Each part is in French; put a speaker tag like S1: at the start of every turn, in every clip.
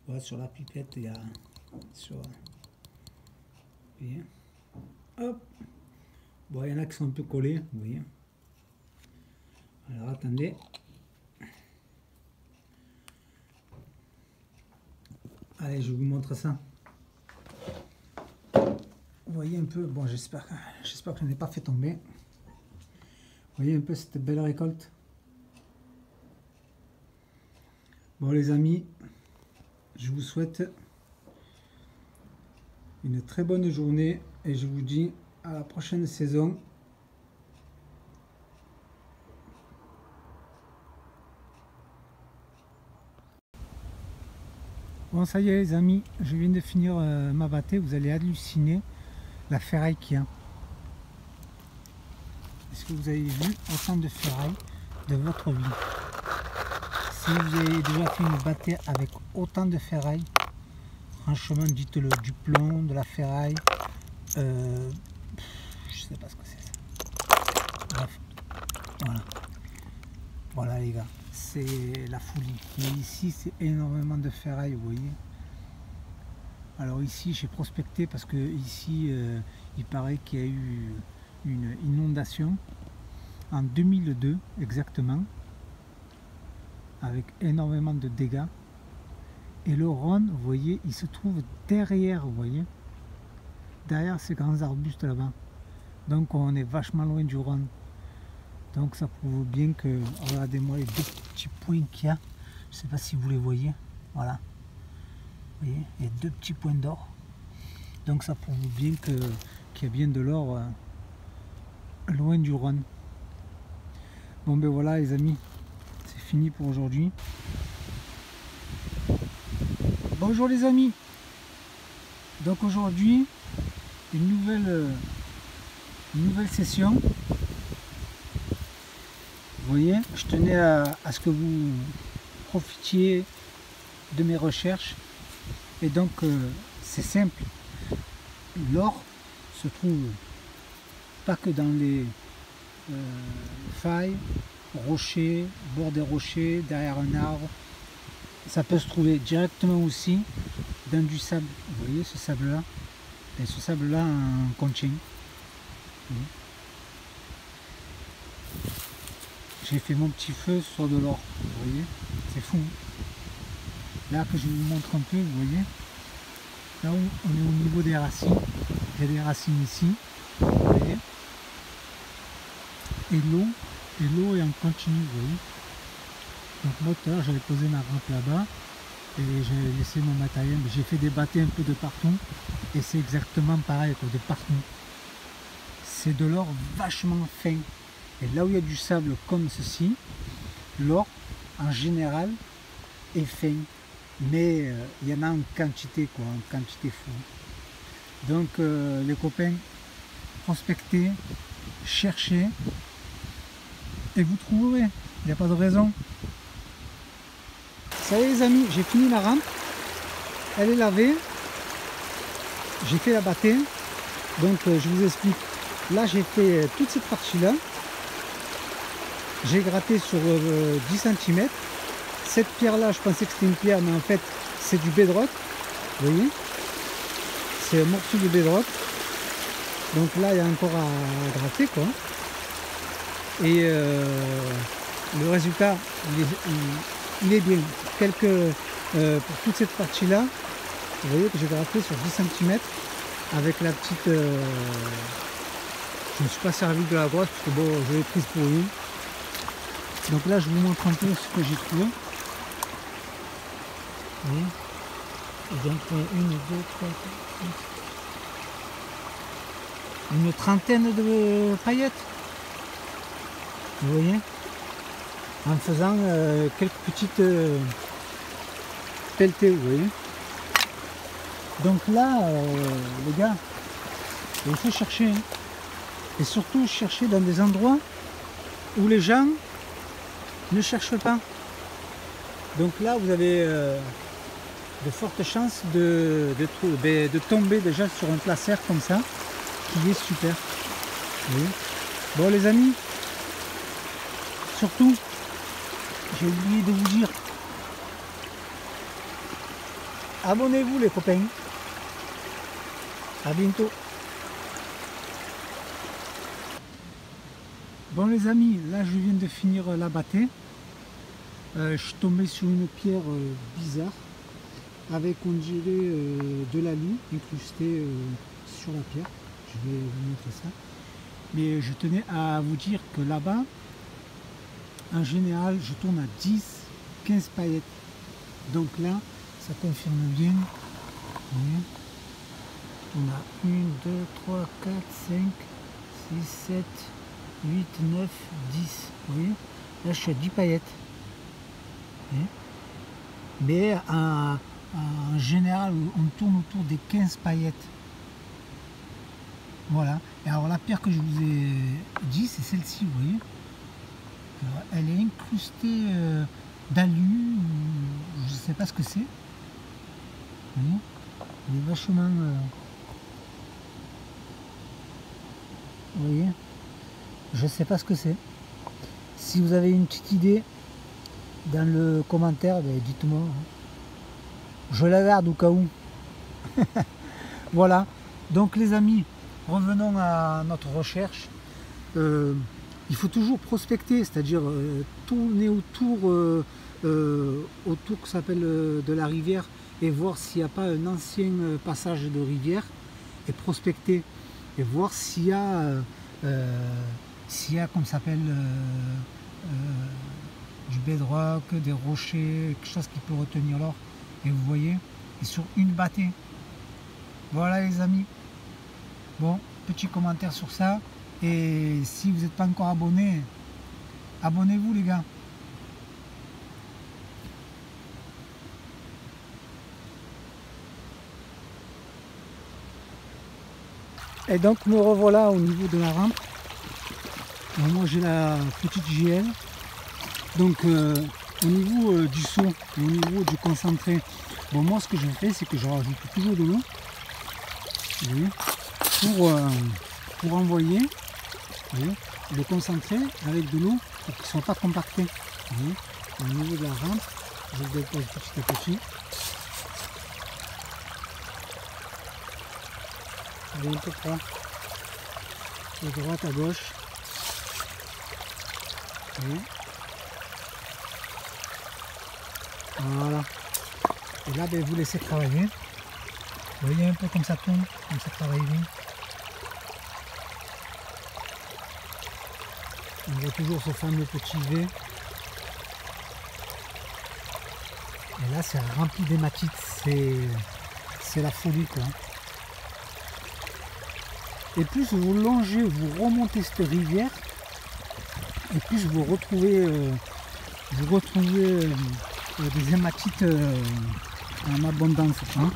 S1: Voilà, sur la pipette, il y a... Sur... Bien. Hop. Bon, il y en a qui sont un peu collés, vous voyez. Alors, attendez. Allez, je vous montre ça. Vous voyez un peu, bon, j'espère que je n'ai pas fait tomber. Vous voyez un peu cette belle récolte. Bon, les amis, je vous souhaite une très bonne journée et je vous dis à la prochaine saison. Bon, ça y est les amis, je viens de finir ma battée. Vous allez halluciner la ferraille qu'il y a. Est-ce que vous avez vu autant de ferraille de votre vie? Si vous avez déjà fait une battée avec autant de ferraille, franchement dites-le, du plomb, de la ferraille, je sais pas ce que c'est ça. Bref, voilà. Voilà les gars, c'est la folie. Mais ici c'est énormément de ferraille, vous voyez. Alors ici j'ai prospecté parce que ici il paraît qu'il y a eu une inondation en 2002 exactement, avec énormément de dégâts. Et le Rhône, vous voyez, il se trouve derrière, vous voyez, derrière ces grands arbustes là-bas. Donc on est vachement loin du Rhône. Donc ça prouve bien que, regardez-moi les deux petits points qu'il y a. Je ne sais pas si vous les voyez. Voilà. Vous voyez, il y a deux petits points d'or. Donc ça prouve bien qu'il y a bien de l'or loin du Rhône. Bon ben voilà les amis, c'est fini pour aujourd'hui. Bonjour les amis. Donc aujourd'hui, une nouvelle session. Vous voyez, je tenais à ce que vous profitiez de mes recherches. Et donc c'est simple. L'or se trouve pas que dans les failles, rochers, bord des rochers, derrière un arbre. Ça peut se trouver directement aussi dans du sable. Vous voyez ce sable là, et ce sable là en contient. J'ai fait mon petit feu sur de l'or, vous voyez, c'est fou. Là que je vous montre un peu, vous voyez, là où on est au niveau des racines, il y a des racines ici, vous voyez, et l'eau est en continu, vous voyez. Donc moi tout à l'heure j'avais posé ma rampe là-bas et j'ai laissé mon matériel, j'ai fait des battées un peu de partout et c'est exactement pareil quoi, de partout. C'est de l'or vachement fin. Et là où il y a du sable comme ceci, l'or en général est fin. Mais il y en a en quantité quoi, en quantité fou. Donc les copains, prospectez, cherchez et vous trouverez. Il n'y a pas de raison. Ça y est les amis, j'ai fini la rampe. Elle est lavée. J'ai fait la battée. Donc je vous explique. Là j'ai fait toute cette partie là. J'ai gratté sur 10 cm. Cette pierre là, je pensais que c'était une pierre, mais en fait c'est du bedrock. Vous voyez, c'est un morceau de bedrock. Donc là il y a encore à gratter quoi. Et le résultat il est bien. Pour toute cette partie là, vous voyez que j'ai gratté sur 10 cm avec la petite. Je ne me suis pas servi de la brosse parce que bon, je l'ai prise pour rien. Donc là je vous montre un peu ce que j'ai trouvé. Vous voyez, et donc 1, 2, 3, 4, 5, une trentaine de paillettes. Vous voyez, en faisant quelques petites pelletées, vous voyez. Donc là, les gars, il faut chercher. Hein. Et surtout chercher dans des endroits où les gens ne cherchent pas. Donc là, vous avez de fortes chances de tomber déjà sur un placère comme ça, qui est super. Vous voyez. Bon les amis, surtout, j'ai oublié de vous dire, abonnez-vous les copains. À bientôt. Bon les amis, là je viens de finir la bâtée. Je suis tombé sur une pierre bizarre avec, on dirait, de l'alu incrusté sur la pierre. Je vais vous montrer ça. Mais je tenais à vous dire que là-bas, en général, je tourne à 10-15 paillettes. Donc là, ça confirme bien. Vous voyez, on a 1, 2, 3, 4, 5, 6, 7, 8, 9, 10. Vous voyez, là je suis à 10 paillettes. Mais en général, on tourne autour des 15 paillettes. Voilà. Et alors la pierre que je vous ai dit, c'est celle-ci, vous voyez. Alors, elle est incrustée d'alu, je ne sais pas ce que c'est. Vous voyez, elle est vachement... vous voyez, je ne sais pas ce que c'est. Si vous avez une petite idée, dans le commentaire, ben, dites-moi. Je la garde au cas où. Voilà. Donc les amis, revenons à notre recherche. Il faut toujours prospecter, c'est-à-dire tourner autour que s'appelle de la rivière et voir s'il n'y a pas un ancien passage de rivière et prospecter et voir s'il y a comme ça s'appelle du bedrock, des rochers, quelque chose qui peut retenir l'or. Et vous voyez, et sur une bâtée. Voilà les amis. Bon, petit commentaire sur ça. Et si vous n'êtes pas encore abonné, abonnez-vous les gars. Et donc me revoilà au niveau de la rampe. Alors, moi j'ai la petite JL. Donc au niveau du seau et au niveau du concentré, bon moi ce que je fais c'est que je rajoute toujours de l'eau pour envoyer, vous voyez, le concentré avec de l'eau pour qu'il ne soit pas compacté. Vous voyez, au niveau de la rampe, je le dépose petit à petit. Allez, un peu près. De droite à gauche. Vous voyez. Voilà. Et là, ben, vous laissez travailler. Vous voyez un peu comme ça tourne, comme ça travaille bien. On voit toujours ce fameux petit V. Et là, c'est rempli d'hématite. C'est la folie, quoi. Et plus vous longez, vous remontez cette rivière, et plus vous retrouvez des hématites en abondance. Hein.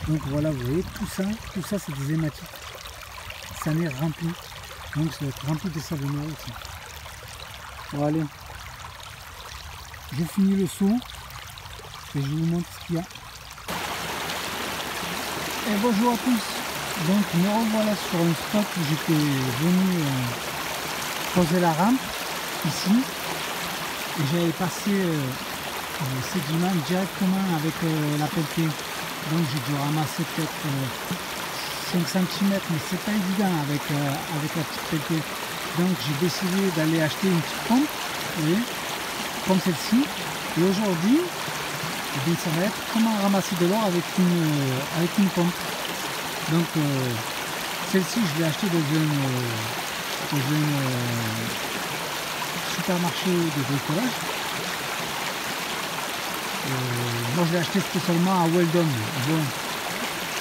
S1: Donc voilà, vous voyez, tout ça c'est des hématites. Ça en est rempli. Donc ça va être rempli de savonnage aussi. Bon allez, je finis le saut et je vous montre ce qu'il y a. Et bonjour à tous. Donc me revoilà sur un spot où j'étais venu poser la rampe ici. Et j'avais passé le sédiment directement avec la pelletée. Donc j'ai dû ramasser peut-être 5 cm, mais c'est pas évident avec la petite pelletée. Donc j'ai décidé d'aller acheter une petite pompe, vous voyez, comme celle-ci. Et aujourd'hui, eh bien, ça va être comment ramasser de l'or avec une pompe. Donc celle-ci je l'ai achetée dans un supermarché de bricolage. Moi je l'ai acheté spécialement à Weldon. Bon,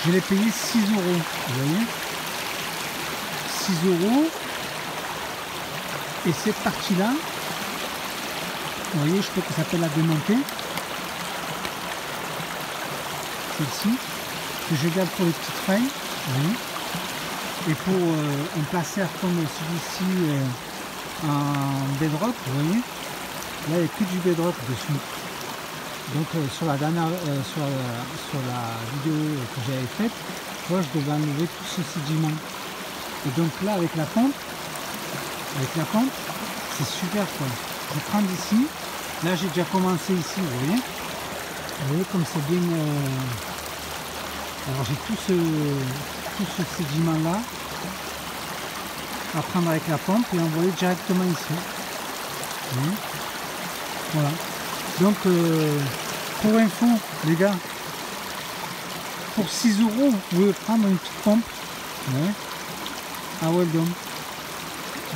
S1: je l'ai payé 6 €, vous voyez, 6 €. Et cette partie là, vous voyez, je crois que ça s'appelle la démonter, celle-ci, que je garde pour les petites failles, vous voyez. Et pour un placeur comme celui-ci en bedrock, vous voyez, là il n'y a que du bedrock dessus. Donc sur la dernière, sur la vidéo que j'avais faite, moi je devais enlever tout ce sédiment. Et donc là avec la pompe, c'est super quoi. Je prends d'ici, là j'ai déjà commencé ici, vous voyez. Vous voyez comme c'est bien. Alors j'ai tout ce sédiment là à prendre avec la pompe et envoyer directement ici. Voilà. Donc pour info les gars, pour 6 €, vous pouvez prendre une petite pompe à Weldon.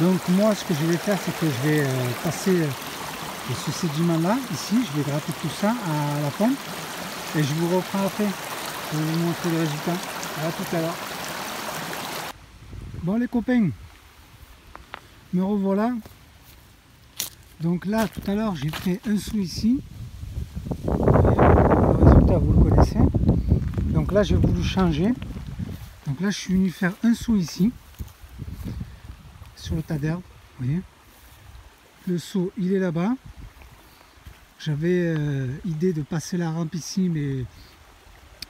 S1: Donc moi ce que je vais faire, c'est que je vais passer ce sédiment là ici, je vais gratter tout ça à la pompe et je vous reprends après pour vous montrer le résultat. À tout à l'heure. Bon les copains, me revoilà. Donc là tout à l'heure j'ai fait un saut ici. Le résultat vous le connaissez. Donc là j'ai voulu changer. Donc là je suis venu faire un saut ici. Sur le tas d'herbe. Vous voyez. Le saut il est là-bas. J'avais idée de passer la rampe ici mais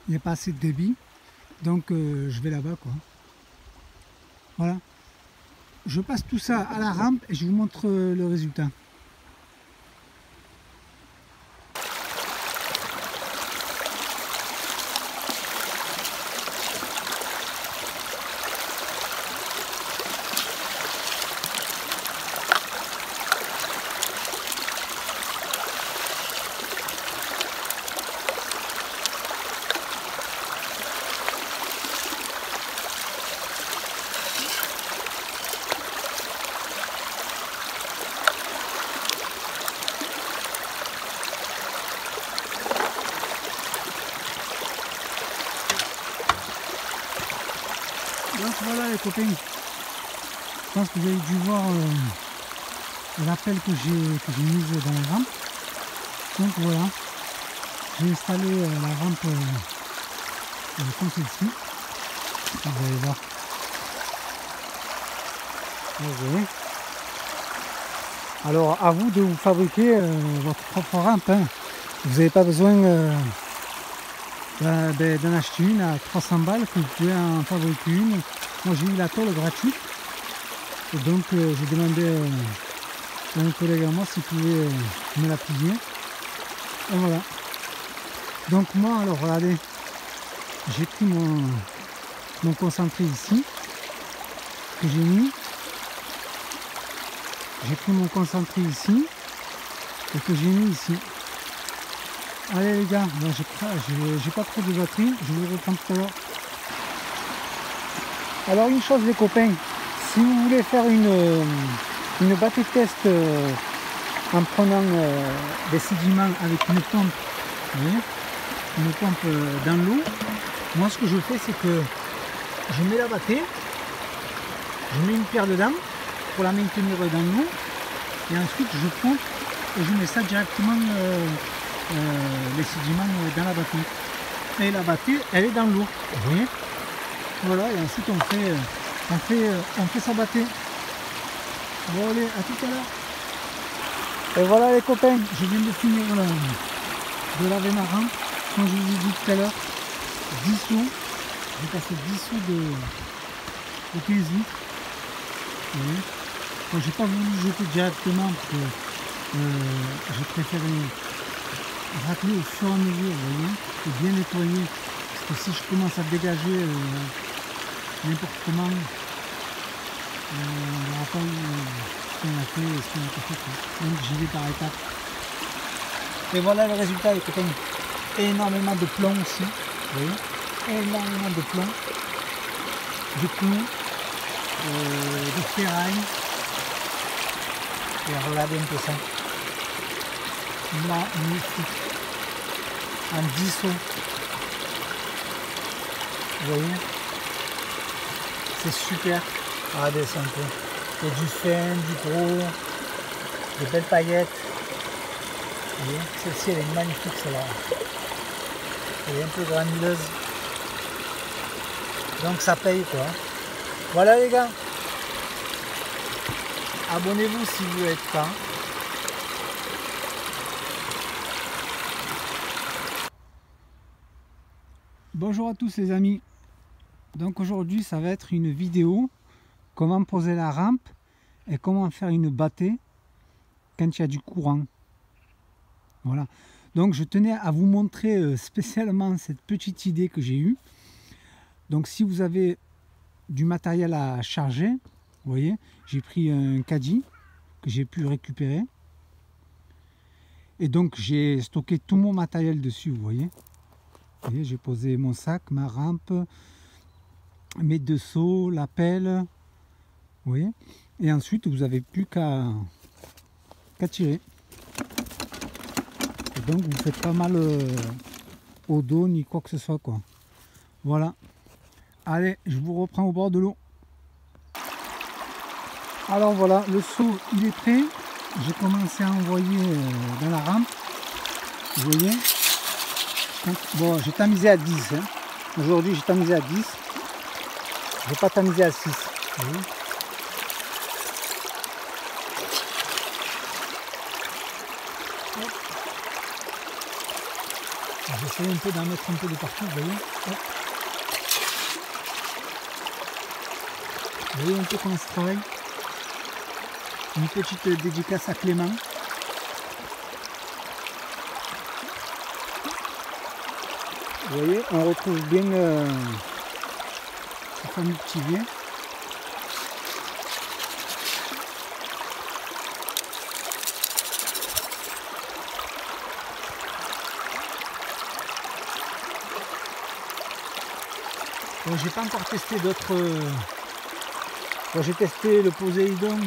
S1: il n'y a pas assez de débit. Donc je vais là-bas quoi. Voilà. Je passe tout ça à la rampe et je vous montre le résultat. Donc voilà les copains, je pense que vous avez dû voir l'appel que j'ai mise dans la rampe. Donc voilà, j'ai installé la rampe comme celle-ci. Vous allez voir. Vous voyez. Alors à vous de vous fabriquer votre propre rampe. Hein. Vous n'avez pas besoin d'en acheter une à 300 balles, que vous pouvez en fabriquer une. Moi j'ai eu la tôle gratuite et donc j'ai demandé à un collègue à moi s'il pouvait me la plier. Et voilà. Donc moi alors regardez, j'ai pris mon concentré ici que j'ai mis. J'ai pris mon concentré ici et que j'ai mis ici. Allez les gars, j'ai pas trop de batterie, je vous reprends tout à l'heure. Alors une chose les copains, si vous voulez faire une batterie test en prenant des sédiments avec une pompe, vous voyez, une pompe dans l'eau, moi ce que je fais c'est que je mets la batterie, je mets une pierre dedans pour la maintenir dans l'eau et ensuite je pompe et je mets ça directement les sédiments dans la batterie. Et la batterie elle est dans l'eau, vous voyez. Voilà, et ensuite on fait sa batterie. Bon allez, à tout à l'heure. Et voilà les copains, je viens de finir de laver ma rampe. Comme je vous ai dit tout à l'heure, 10 seaux. J'ai passé 10 seaux de 15 litres. Vous voyez. Bon, j'ai pas voulu jeter directement parce que j'ai préféré racler au fur et à mesure, vous voyez, et bien nettoyer. Parce que si je commence à dégager n'importe comment, on ne verra pas ce qu'on a fait et ce qu'on n'a pas fait. Donc j'y vais par étapes. Et voilà le résultat les copains. Énormément de plomb aussi, vous voyez, énormément de plomb, de clous, de ferraille. Et regardez un peu ça. Magnifique. En 10 seaux. Vous voyez, c'est super. Regardez ça un peu. Il y a du fin, du gros, des belles paillettes. Vous voyez, celle-ci elle est magnifique celle-là. Elle est un peu granuleuse. Donc ça paye quoi. Voilà les gars. Abonnez-vous si vous êtes fan. Bonjour à tous les amis. Donc aujourd'hui ça va être une vidéo comment poser la rampe et comment faire une battée quand il y a du courant. Voilà. Donc je tenais à vous montrer spécialement cette petite idée que j'ai eue. Donc si vous avez du matériel à charger, vous voyez, j'ai pris un caddie que j'ai pu récupérer. Et donc j'ai stocké tout mon matériel dessus, vous voyez. J'ai posé mon sac, ma rampe, mes 2 seaux, la pelle, vous voyez. Et ensuite vous n'avez plus qu'à tirer. Et donc vous ne faites pas mal au dos ni quoi que ce soit, quoi. Voilà. Allez, je vous reprends au bord de l'eau. Alors voilà, le seau il est prêt. J'ai commencé à envoyer dans la rampe. Vous voyez. Bon, j'ai tamisé à 10. Hein. Aujourd'hui, j'ai tamisé à 10. Je vais pas tamiser à 6. Vous voyez. J'essaie un peu d'en mettre un peu de partout, vous voyez. Hop. Vous voyez un peu comment ça travaille. Une petite dédicace à Clément. Vous voyez, on retrouve bien ce fameux petit vieux. Bon, j'ai pas encore testé d'autres. Bon, j'ai testé le Poséidon,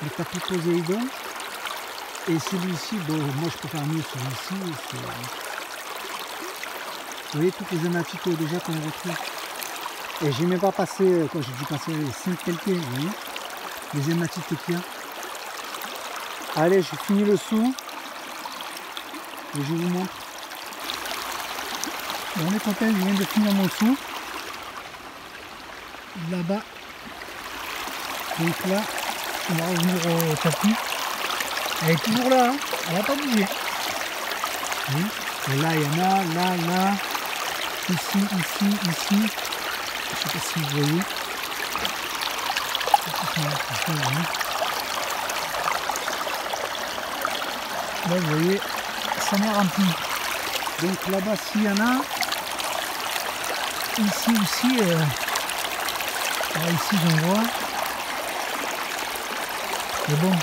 S1: le tapis Poséidon. Et celui-ci, bon, moi je préfère mieux celui-ci. Vous voyez toutes les hématites déjà qu'on retrouve. Et j'ai même pas passé, quand j'ai dû passer les 5 pelletés, vous voyez, les hématites qu'il y a. Allez, j'ai fini le seau. Et je vous montre. Bon, les copains, je viens de finir mon seau. Là-bas. Donc là, on va revenir au tapis. Elle est toujours là, hein. Elle n'a pas bougé. Oui. Et là, il y en a, là. Ici. Je ne sais pas si vous voyez. Là, vous voyez, ça m'est rempli. Donc là-bas, s'il y en a, ici aussi, là, ici j'en vois. Mais bon,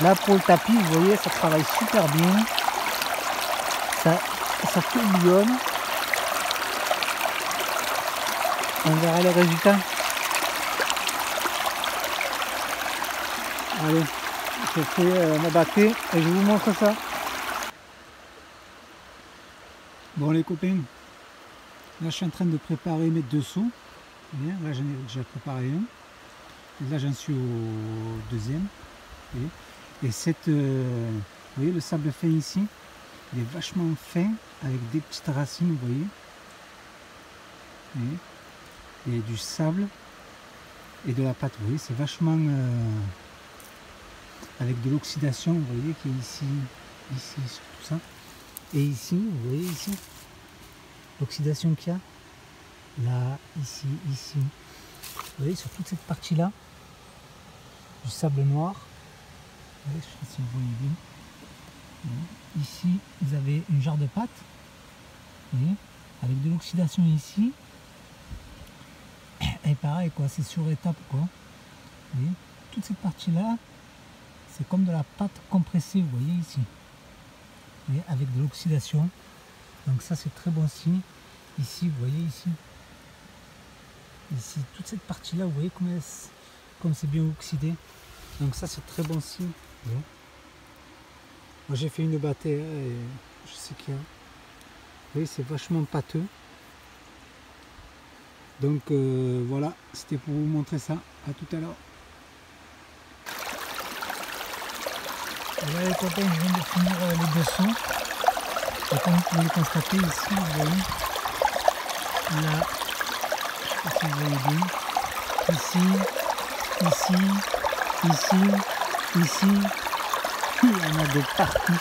S1: là pour le tapis, vous voyez, ça travaille super bien. Ça tourbillonne. On verra les résultats. Allez, je fais ma bâtée et je vous montre ça. Bon les copains, là je suis en train de préparer mes 2 seaux. Là j'en ai déjà préparé un. Et là j'en suis au 2e. Et cette, vous voyez le sable fin ici, il est vachement fin avec des petites racines, vous voyez. Et du sable et de la pâte, vous voyez, c'est vachement avec de l'oxydation, vous voyez, qui est ici, sur tout ça. Et ici, vous voyez ici, l'oxydation qu'il y a, là, ici. Vous voyez, sur toute cette partie-là, du sable noir. Vous voyez, je sais pas si vous voyez bien. Ici, vous avez une jarre de pâte, vous voyez, avec de l'oxydation ici. Et pareil, quoi, c'est sur étape, quoi. Vous voyez, toute cette partie-là, c'est comme de la pâte compressée, vous voyez ici. Vous voyez, avec de l'oxydation. Donc ça, c'est très bon signe. Ici, vous voyez ici. Ici, toute cette partie-là, vous voyez comme c'est bien oxydé. Donc ça, c'est très bon signe. Bon. Moi, j'ai fait une bâtée et je sais qu'il y a. Vous voyez, c'est vachement pâteux. Donc voilà, c'était pour vous montrer ça. À tout à l'heure. Voilà les copains, je viens de finir les 2 seaux. Et comme vous pouvez le constater ici, vous voyez, là, je ne sais pas si vous voyez bien, ici, il y en a de partout,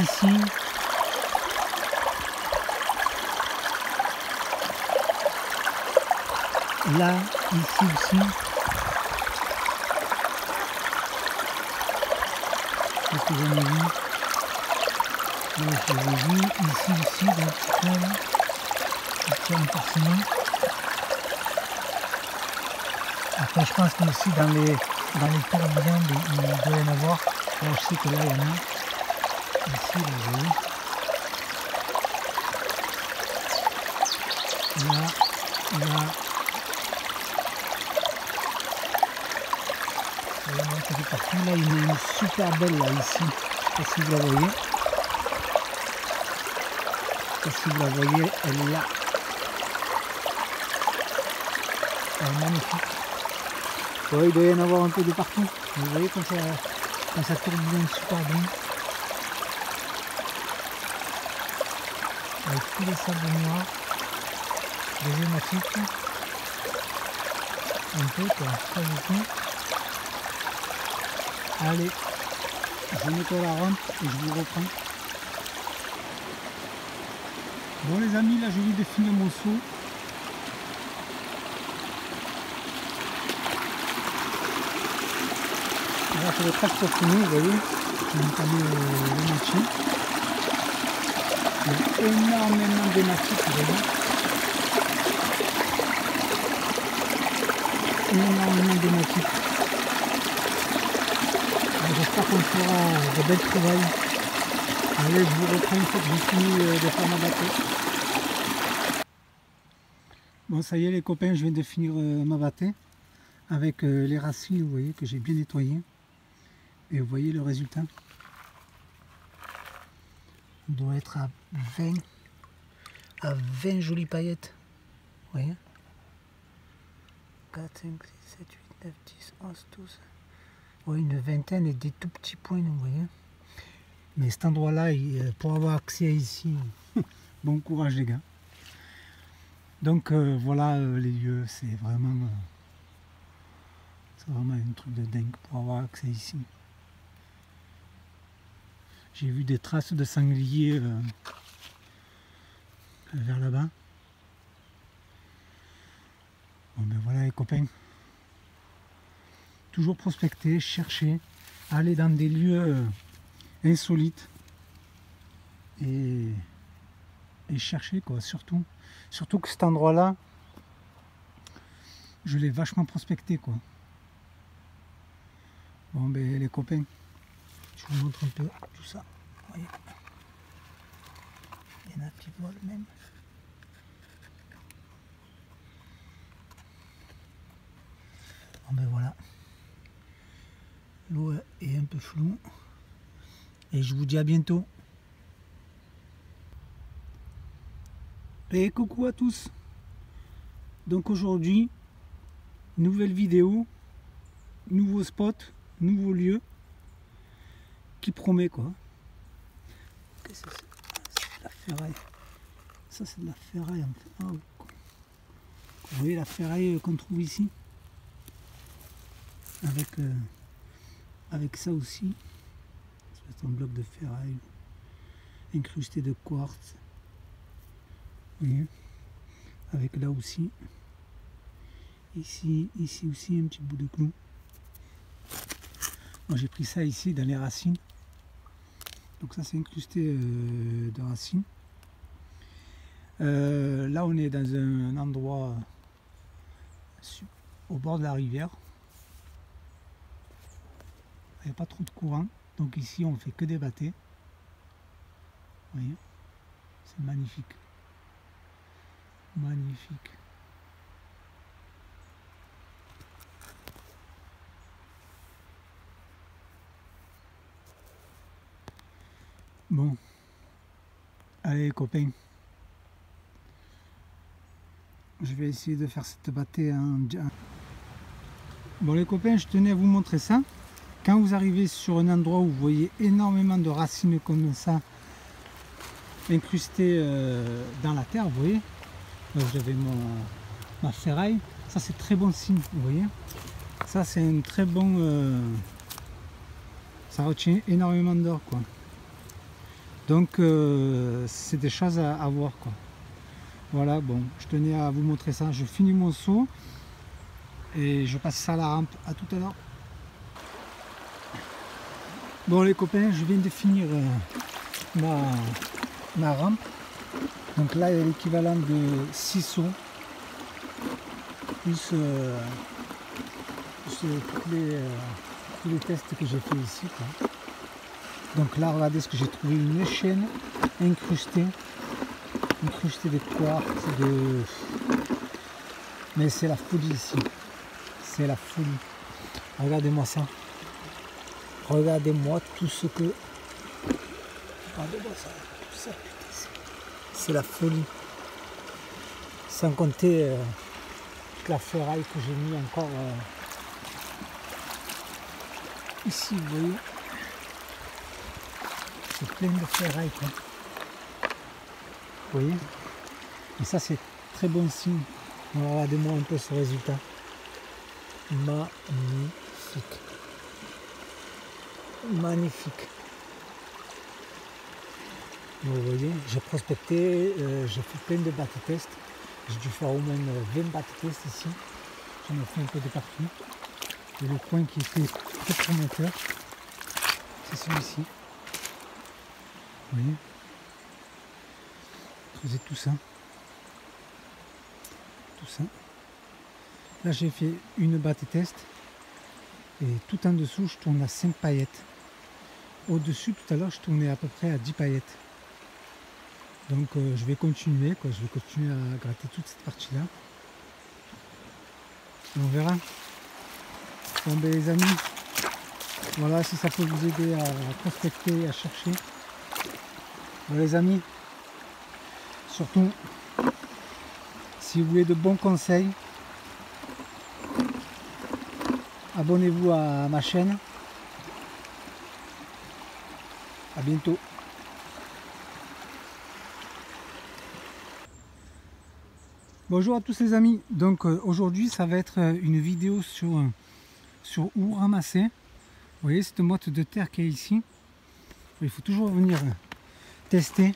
S1: ici. Là, ici aussi. Qu'est-ce que j'en ai vu? Donc je l'ai vu ici, donc il tient forcément. Après je pense que aussi dans les tourbillons, il doit y en avoir. Là je sais que là il y en a. Ici, là, vous voyez. Là, il y a une super belle là ici. Je ne sais pas si vous la voyez. Je ne sais pas si vous la voyez, elle est là. Elle est magnifique. Ouais, il doit y en avoir un peu de partout. Vous voyez quand ça tourbillonne super bien. Avec tous les sables noirs, les hématites. Un peu quoi, pas beaucoup. Allez, je nettoie la rampe et je vous reprends. Bon les amis, là je viens de finir mon saut. Là c'est presque fini, vous voyez. J'ai entamé le moitié. Il y a énormément d'hématites, vous voyez. Énormément d'hématites. J'espère qu'on fera de belles trouvailles. Allez, je vous reprends une fois que j'ai fini de faire ma battue. Bon, ça y est les copains, je viens de finir ma battue avec les racines, vous voyez, que j'ai bien nettoyées. Et vous voyez le résultat. On doit être à 20 jolies paillettes. Vous voyez, 4, 5, 6, 7, 8, 9, 10, 11, 12. Oui, une vingtaine et des tout petits points, vous voyez. Mais cet endroit-là, pour avoir accès ici, bon courage les gars. Donc voilà les lieux, c'est vraiment un truc de dingue pour avoir accès ici. J'ai vu des traces de sangliers vers là-bas. Bon ben voilà les copains. Toujours prospecter, chercher, aller dans des lieux insolites et chercher quoi, surtout que cet endroit là je l'ai vachement prospecté quoi. Bon ben les copains, je vous montre un peu tout ça. Vous voyez, il y en a qui volent même. Bon ben voilà, l'eau est un peu floue et je vous dis à bientôt. Et coucou à tous. Donc aujourd'hui, nouvelle vidéo, nouveau spot, nouveau lieu qui promet quoi. Qu'est-ce que c'est? C'est de la ferraille. Ça c'est de la ferraille en fait. Oh. Vous voyez la ferraille qu'on trouve ici avec ça aussi. C'est un bloc de ferraille incrusté de quartz. Vous voyez, avec là aussi, ici aussi un petit bout de clou. J'ai pris ça ici dans les racines, donc ça c'est incrusté de racines. Là on est dans un endroit au bord de la rivière, il n'y a pas trop de courant, donc ici on fait que des battées. Vous voyez, c'est magnifique. Magnifique. Bon, allez les copains, je vais essayer de faire cette battue en... Bon les copains, je tenais à vous montrer ça. Quand vous arrivez sur un endroit où vous voyez énormément de racines comme ça incrustées dans la terre, vous voyez, j'avais ma ferraille, ça c'est très bon signe, vous voyez, ça c'est un très bon, ça retient énormément d'or quoi. Donc c'est des choses à voir quoi. Voilà, bon, je tenais à vous montrer ça. Je finis mon saut et je passe ça à la rampe. À tout à l'heure. Bon les copains, je viens de finir ma rampe. Donc là il y a l'équivalent de 6 sauts plus tous les tests que j'ai fait ici, quoi. Donc là regardez ce que j'ai trouvé, une chaîne incrustée de quartz, mais c'est la folie ici, c'est la folie. Regardez-moi ça, regardez-moi tout ce que, regardez-moi ça, tout ça, c'est la folie, sans compter toute la ferraille que j'ai mis encore ici, vous voyez, c'est plein de ferraille, quoi. Vous voyez, et ça c'est très bon signe. Alors, regardez-moi un peu ce résultat, magnifique, magnifique. Vous voyez, j'ai prospecté, j'ai fait plein de bâti-tests, j'ai dû faire au moins 20 bâti-tests ici, j'en ai fait un peu de partout. Et le coin qui était très prometteur, c'est celui-ci. Vous voyez, creuser tout ça. Tout ça. Là j'ai fait une bâti-test et tout en dessous je tourne à 5 paillettes. Au-dessus tout à l'heure je tournais à peu près à 10 paillettes. Donc je vais continuer, quoi. Je vais continuer à gratter toute cette partie là. On verra. Bon ben les amis, voilà, si ça peut vous aider à prospecter, à chercher. Bon les amis, surtout si vous voulez de bons conseils, abonnez-vous à ma chaîne. À bientôt. Bonjour à tous les amis. Donc aujourd'hui ça va être une vidéo sur où ramasser. Vous voyez cette motte de terre qui est ici. Il faut toujours venir tester.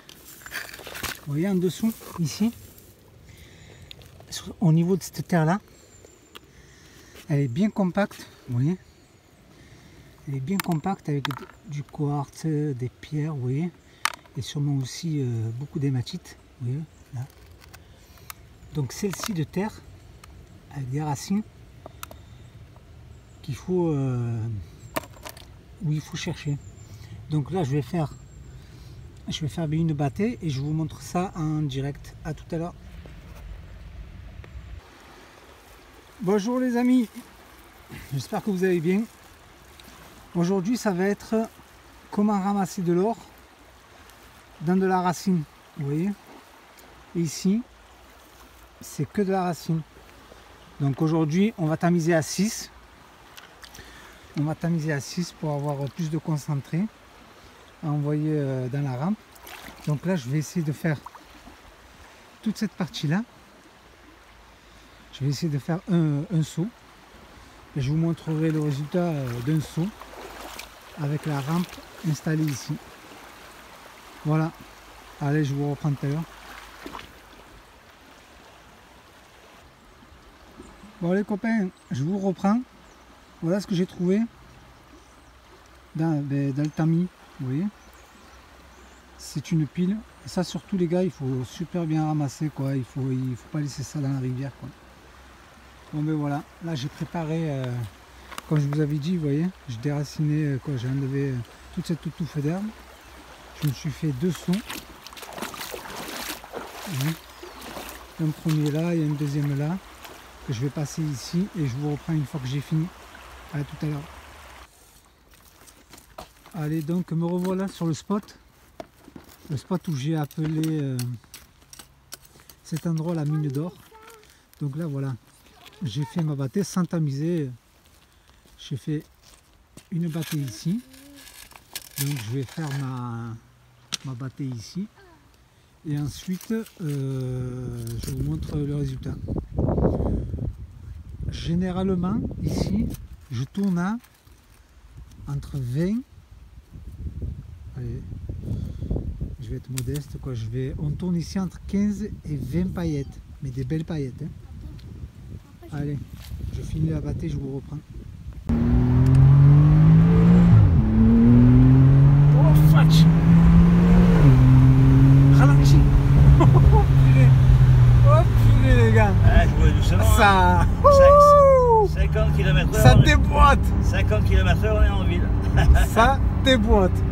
S1: Vous voyez en dessous ici, au niveau de cette terre là, elle est bien compacte. Vous voyez, elle est bien compacte avec du quartz, des pierres, vous voyez, et sûrement aussi beaucoup d'hématite. Vous voyez là. Donc celle-ci de terre avec des racines qu'il faut où il faut chercher. Donc là je vais faire une bâtée et je vous montre ça en direct. À tout à l'heure. Bonjour les amis, j'espère que vous allez bien. Aujourd'hui ça va être comment ramasser de l'or dans de la racine. Vous voyez, et ici c'est que de la racine. Donc aujourd'hui on va tamiser à 6. On va tamiser à 6 pour avoir plus de concentré à envoyer dans la rampe. Donc là je vais essayer de faire toute cette partie là. Je vais essayer de faire un saut et je vous montrerai le résultat d'un saut avec la rampe installée ici. Voilà, allez, je vous reprends tout à l'heure. Bon les copains, je vous reprends. Voilà ce que j'ai trouvé dans le tamis. Vous voyez, c'est une pile. Et ça surtout les gars, il faut super bien ramasser, quoi. Il faut pas laisser ça dans la rivière, quoi. Bon ben voilà, là j'ai préparé, comme je vous avais dit, vous voyez, je déracinais, quoi, j'ai enlevé toute cette touffe d'herbe. Je me suis fait 2 sauts. Un premier là et un deuxième là, que je vais passer ici et je vous reprends une fois que j'ai fini. À tout à l'heure. Allez, donc me revoilà sur le spot où j'ai appelé cet endroit la mine d'or. Donc là voilà, j'ai fait ma bâtée sans tamiser. J'ai fait une bâtée ici, donc je vais faire ma bâtée ici et ensuite je vous montre le résultat. Généralement ici je tourne à entre 20, allez, je vais être modeste, quoi, on tourne ici entre 15 et 20 paillettes, mais des belles paillettes, hein. Allez, je finis la bâtée, je vous reprends. Oh, fudge.
S2: rouler doucement.
S1: Ça,
S2: 50 km/h.
S1: ça déboîte.
S2: 50 km/h, on est en ville.
S1: Ça déboîte.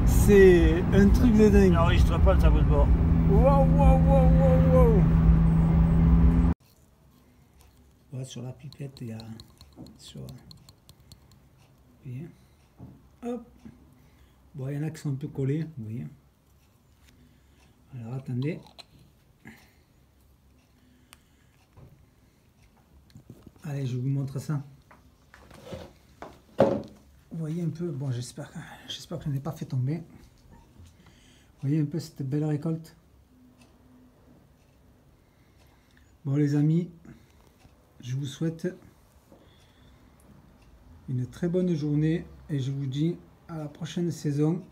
S1: C'est un truc de dingue.
S2: N'enregistre pas le tableau de bord.
S1: Waouh, waouh, waouh, waouh, waouh. Ouais, sur la pipette, il y a... Sur... Vous voyez? Hop. Bon, il y en a qui sont un peu collés, vous voyez. Alors, attendez. Allez, je vous montre ça. Vous voyez un peu, bon, j'espère que je n'ai pas fait tomber. Vous voyez un peu cette belle récolte. Bon, les amis, je vous souhaite une très bonne journée et je vous dis à la prochaine saison